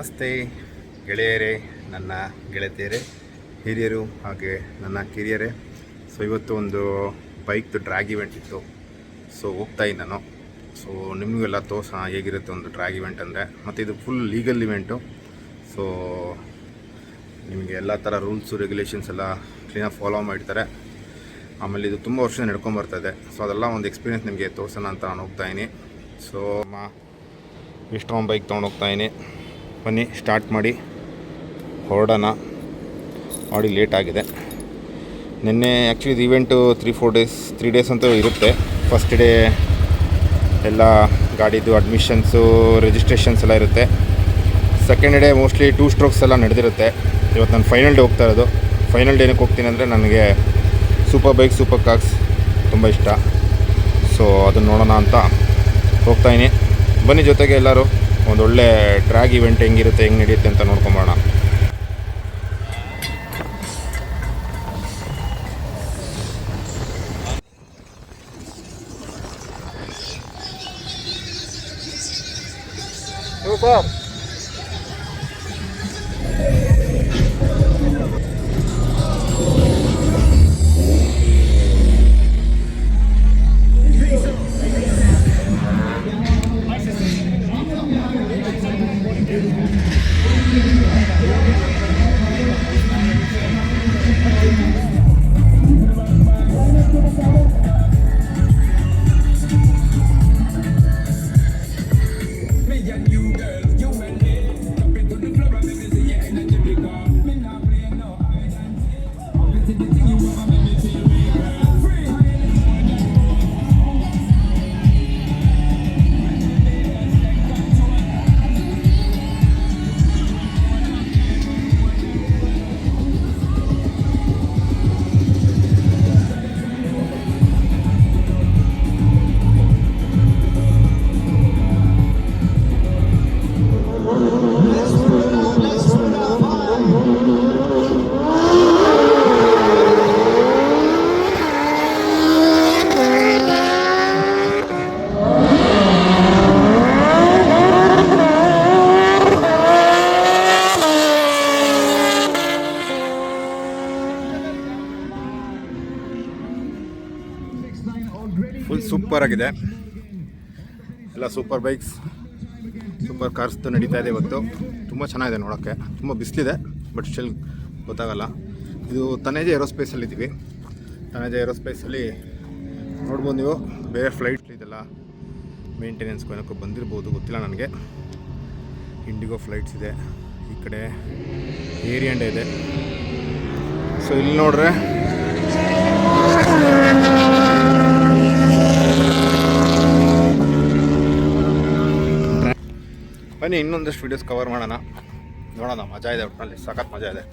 ನಮಸ್ತೆ ಗೆಳೆಯರೇ, ನನ್ನ ಗೆಳತಿಯರೇ, ಹಿರಿಯರು ಹಾಗೆ ನನ್ನ ಕಿರಿಯರೇ. ಸೊ ಇವತ್ತು ಒಂದು ಬೈಕ್ದು ಡ್ರ್ಯಾಗ್ ಇವೆಂಟ್ ಇತ್ತು. ಸೊ ಹೋಗ್ತಾಯಿದ್ದೆ ನಾನು. ಸೊ ನಿಮಗೆಲ್ಲ ತೋರ್ಸೋಣ ಹೇಗಿರುತ್ತೆ ಒಂದು ಡ್ರ್ಯಾಗ್ ಇವೆಂಟ್ ಅಂದರೆ. ಮತ್ತು ಇದು ಫುಲ್ ಲೀಗಲ್ ಇವೆಂಟು. ಸೊ ನಿಮಗೆ ಎಲ್ಲ ಥರ ರೂಲ್ಸು ರೆಗ್ಯುಲೇಷನ್ಸ್ ಎಲ್ಲ ಕ್ಲೀನಾಗಿ ಫಾಲೋ ಮಾಡಿರ್ತಾರೆ. ಆಮೇಲೆ ಇದು ತುಂಬ ವರ್ಷ ನಡ್ಕೊಂಬರ್ತದೆ. ಸೊ ಅದೆಲ್ಲ ಒಂದು ಎಕ್ಸ್ಪೀರಿಯೆನ್ಸ್ ನಿಮಗೆ ತೋರ್ಸೋಣ ಅಂತ ನಾನು ಹೋಗ್ತಾಯಿನಿ. ಸೊ ಇಷ್ಟೊಂದು ಬೈಕ್ ತೊಗೊಂಡು ಹೋಗ್ತಾಯಿನಿ. ಬನ್ನಿ ಸ್ಟಾರ್ಟ್ ಮಾಡಿ ಹೊರಡೋಣ. ಮಾಡಿ ಲೇಟ್ ಆಗಿದೆ. ನಿನ್ನೆ ಆ್ಯಕ್ಚುಲಿ ಇದು ಇವೆಂಟು 3 ಡೇಸ್ ಅಂತೂ ಇರುತ್ತೆ. ಫಸ್ಟ್ ಡೇ ಎಲ್ಲ ಗಾಡಿದು ಅಡ್ಮಿಷನ್ಸು ರಿಜಿಸ್ಟ್ರೇಷನ್ಸ್ ಎಲ್ಲ ಇರುತ್ತೆ. ಸೆಕೆಂಡ್ ಡೇ ಮೋಸ್ಟ್ಲಿ 2 ಸ್ಟ್ರೋಕ್ಸ್ ಎಲ್ಲ ನಡೆದಿರುತ್ತೆ. ಇವತ್ತು ನಾನು ಫೈನಲ್ ಡೇ ಹೋಗ್ತಾ ಇರೋದು. ಫೈನಲ್ ಡೇ ಏನಕ್ಕೆ ಹೋಗ್ತೀನಿ ಅಂದರೆ ನನಗೆ ಸೂಪರ್ ಬೈಕ್, ಸೂಪರ್ ಕಾರ್ಸ್ ತುಂಬ ಇಷ್ಟ. ಸೊ ಅದನ್ನು ನೋಡೋಣ ಅಂತ ಹೋಗ್ತಾಯಿನಿ. ಬನ್ನಿ ಜೊತೆಗೆ ಎಲ್ಲರೂ ಒಂದೊಳ್ಳೆ ಡ್ರ್ಯಾಗ್ ಇವೆಂಟ್ ಹೆಂಗಿರುತ್ತೆ, ಹೆಂಗೆ ನಡೆಯುತ್ತೆ ಅಂತ ನೋಡ್ಕೊಂಬೋಣ. ಸೂಪರ್. ಫುಲ್ ಸೂಪರ್ ಆಗಿದೆ. ಎಲ್ಲ ಸೂಪರ್ ಬೈಕ್ಸ್, ಸೂಪರ್ ಕಾರ್ಸ್ದು ನಡೀತಾ ಇದೆ ಇವತ್ತು. ತುಂಬ ಚೆನ್ನಾಗಿದೆ ನೋಡೋಕ್ಕೆ. ತುಂಬ ಬಿಸಿಲಿದೆ, ಬಟ್ ಸ್ಟಿಲ್ ಗೊತ್ತಾಗಲ್ಲ. ಇದು ತನೇಜೆ ಏರೋಸ್ಪೇಸಲ್ಲಿದ್ದೀವಿ. ತನೇಜೆ ಏರೋಸ್ಪೇಸಲ್ಲಿ ನೋಡ್ಬೋದು ನೀವು. ಬೇರೆ ಫ್ಲೈಟ್ಸ್ ಇದೆಲ್ಲ ಮೇಂಟೆನೆನ್ಸ್ಗೂ ಏನಕ್ಕೂ ಬಂದಿರ್ಬೋದು, ಗೊತ್ತಿಲ್ಲ ನನಗೆ. ಇಂಡಿಗೋ ಫ್ಲೈಟ್ಸ್ ಇದೆ, ಈ ಕಡೆ ಏರ್ ಇಂಡಿಯಾ ಇದೆ. ಸೊ ಇಲ್ಲಿ ನೋಡ್ರೆ ಬನ್ನಿ ಇನ್ನೊಂದಷ್ಟು ವೀಡಿಯೋಸ್ ಕವರ್ ಮಾಡೋಣ, ನೋಡೋಣ. ಮಜಾ ಇದೆ, ಒಟ್ಟಿನಲ್ಲಿ ಸಖತ್ ಮಜಾ ಇದೆ.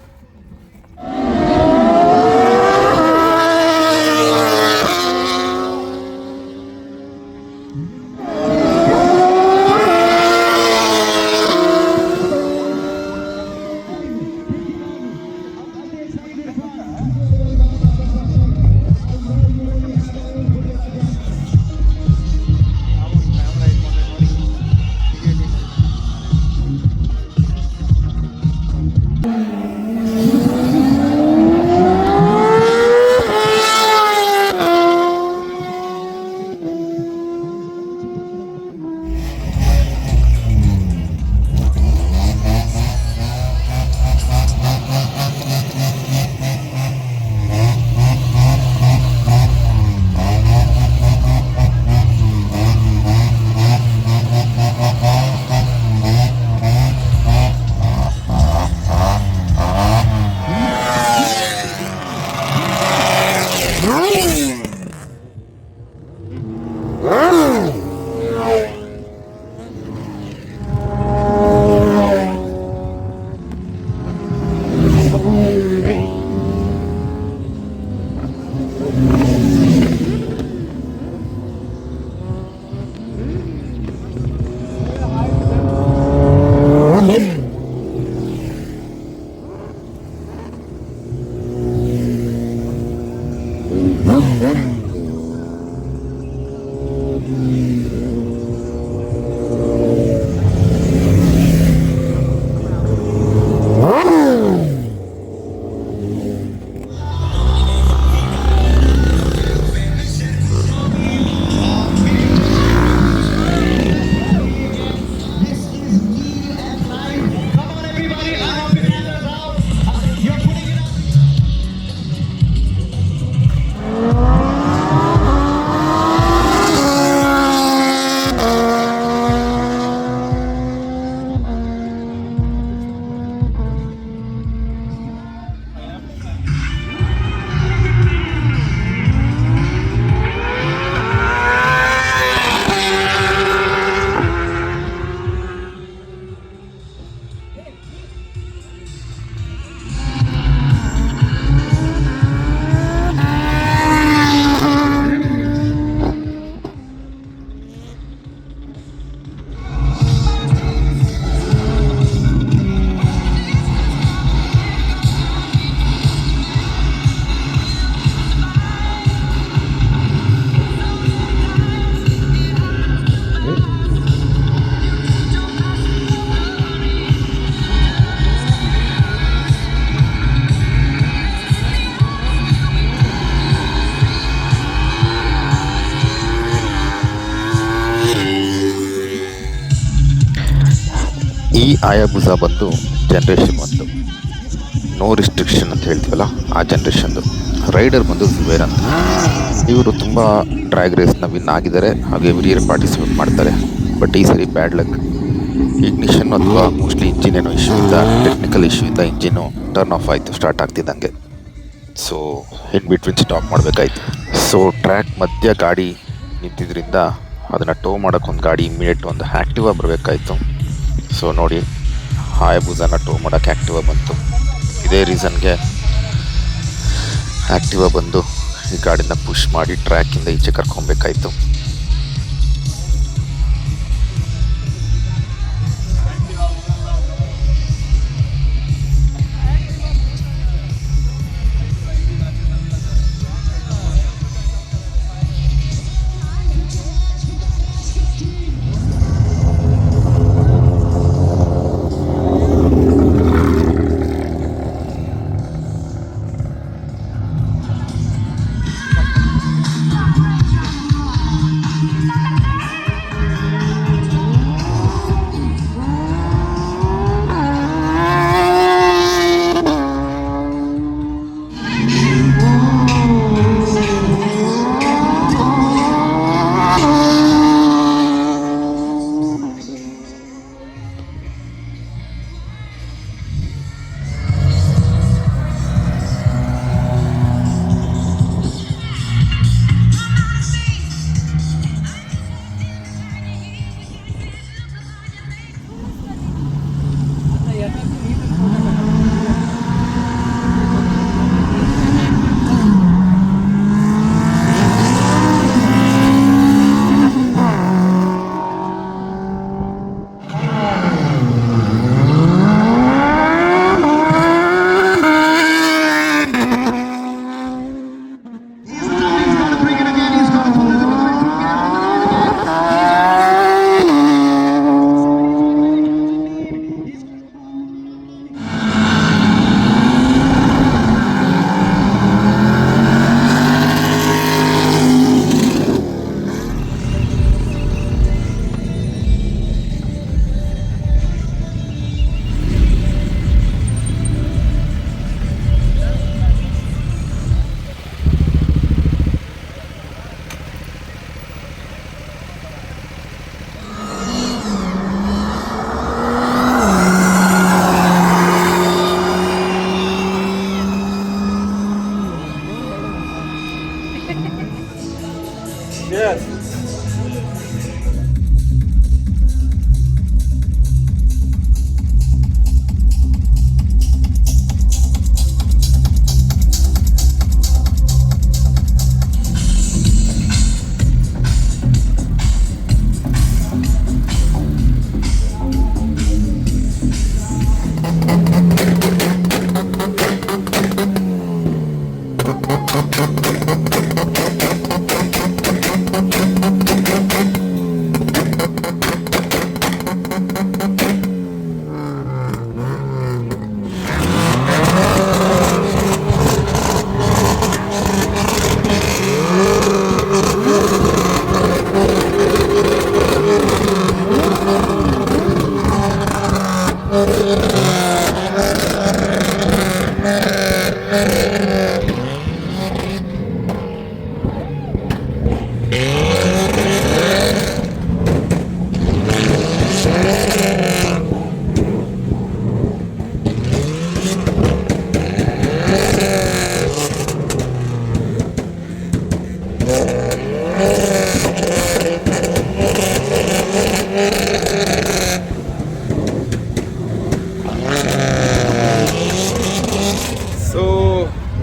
ಈ ಆಯಾಬುಸಾ ಬಂದು ಜನ್ರೇಷನ್ 1, ನೋ ರಿಸ್ಟ್ರಿಕ್ಷನ್ ಅಂತ ಹೇಳ್ತೀವಲ್ಲ ಆ ಜನ್ರೇಷನ್ದು. ರೈಡರ್ ಬಂದು ಜುಬೇರ್ ಅಂತ. ಇವರು ತುಂಬ ಡ್ರ್ಯಾಗ್ ರೇಸ್ನ ವಿನ್ ಆಗಿದ್ದಾರೆ, ಹಾಗೆ ಎವ್ರಿ ಇಯರ್ ಪಾರ್ಟಿಸಿಪೇಟ್ ಮಾಡ್ತಾರೆ. ಬಟ್ ಈ ಸರಿ ಬ್ಯಾಡ್ ಲಕ್, ಇಗ್ನಿಷನ್ ಅಥವಾ ಮೋಸ್ಟ್ಲಿ ಇಂಜಿನ್ ಏನೋ ಇಶ್ಯೂ ಇದ್ದ, ಟೆಕ್ನಿಕಲ್ ಇಶ್ಯೂ ಇದ್ದ ಇಂಜಿನು ಟರ್ನ್ ಆಫ್ ಆಯಿತು ಸ್ಟಾರ್ಟ್ ಆಗ್ತಿದ್ದಂಗೆ. ಸೊ ಇನ್ ಬಿಟ್ವೀನ್ ಸ್ಟಾಪ್ ಮಾಡಬೇಕಾಯ್ತು. ಸೊ ಟ್ರ್ಯಾಕ್ ಮಧ್ಯ ಗಾಡಿ ನಿಂತಿದ್ರಿಂದ ಅದನ್ನು ಟೋ ಮಾಡೋಕ್ಕೊಂದು ಗಾಡಿ ಇಮಿಡಿಯೇಟ್ ಒಂದು ಆ್ಯಕ್ಟಿವಾ ಬರಬೇಕಾಯ್ತು. ಸೊ ನೋಡಿ, ಹಾಯಬುಸಾನ ಟೋ ಮಾಡೋಕ್ಕೆ ಆ್ಯಕ್ಟಿವಾ ಬಂತು. ಇದೇ ರೀಸನ್ಗೆ ಆ್ಯಕ್ಟಿವಾ ಬಂದು ಈ ಗಾಡಿನ ಪುಷ್ ಮಾಡಿ ಟ್ರ್ಯಾಕಿಂದ ಈಚೆ ಕರ್ಕೊಬೇಕಾಯ್ತು.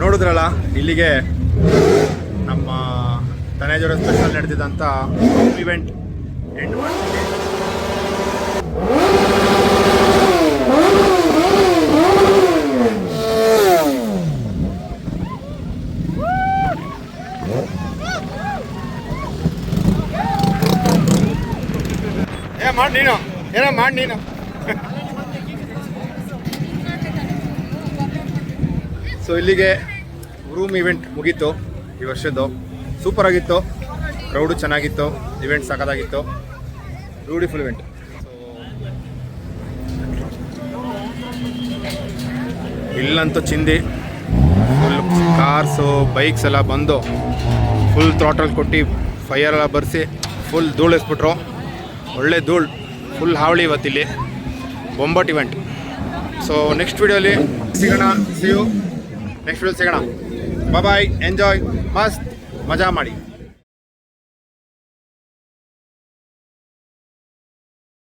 ನೋಡಿದ್ರಲ್ಲ, ಇಲ್ಲಿಗೆ ನಮ್ಮ ತನೇಜೋರ ಸ್ಪೆಷಲ್ ನಡೆದಿದ್ದಂಥ ಇವೆಂಟ್ ಎಂಡ್ ಮಾಡ್ತೀವಿ. ಮಾಡಿ ನೀನು ಏನೋ ಮಾಡಿ ನೀನು. ಸೊ ಇಲ್ಲಿಗೆ ರೂಮ್ ಇವೆಂಟ್ ಮುಗೀತು. ಈ ವರ್ಷದ್ದು ಸೂಪರ್ ಆಗಿತ್ತು, ಕ್ರೌಡು ಚೆನ್ನಾಗಿತ್ತು, ಇವೆಂಟ್ ಸಖತ್ತಾಗಿತ್ತು, ಬ್ಯೂಟಿಫುಲ್ ಇವೆಂಟ್. ಸೊ ಇಲ್ಲಂತೂ ಚಿಂದಿ ಫುಲ್ ಕಾರ್ಸು ಬೈಕ್ಸ್ ಎಲ್ಲ ಬಂದು ಫುಲ್ ಥ್ರಾಟಲ್ ಕೊಟ್ಟು ಫೈರ್ ಎಲ್ಲ ಬರೆಸಿ ಫುಲ್ ಧೂಳಿಸ್ಬಿಟ್ರು. ಒಳ್ಳೆ ಧೂಳು, ಫುಲ್ ಹಾವಳಿ ಇವತ್ತಿಲ್ಲಿ ಬೊಂಬಾಟ್ ಇವೆಂಟ್. ಸೊ ನೆಕ್ಸ್ಟ್ ವಿಡಿಯೋಲಿ ಸಿಗೋಣ. ಸಿ ಯು ನೆಕ್ಸ್ಟ್ ವಿಡಿಯೋ ಸಿಗೋಣ. ಬಾಯ್, ಎಂಜಾಯ್, ಮಸ್ತ್ ಮಜಾ ಮಾಡಿ.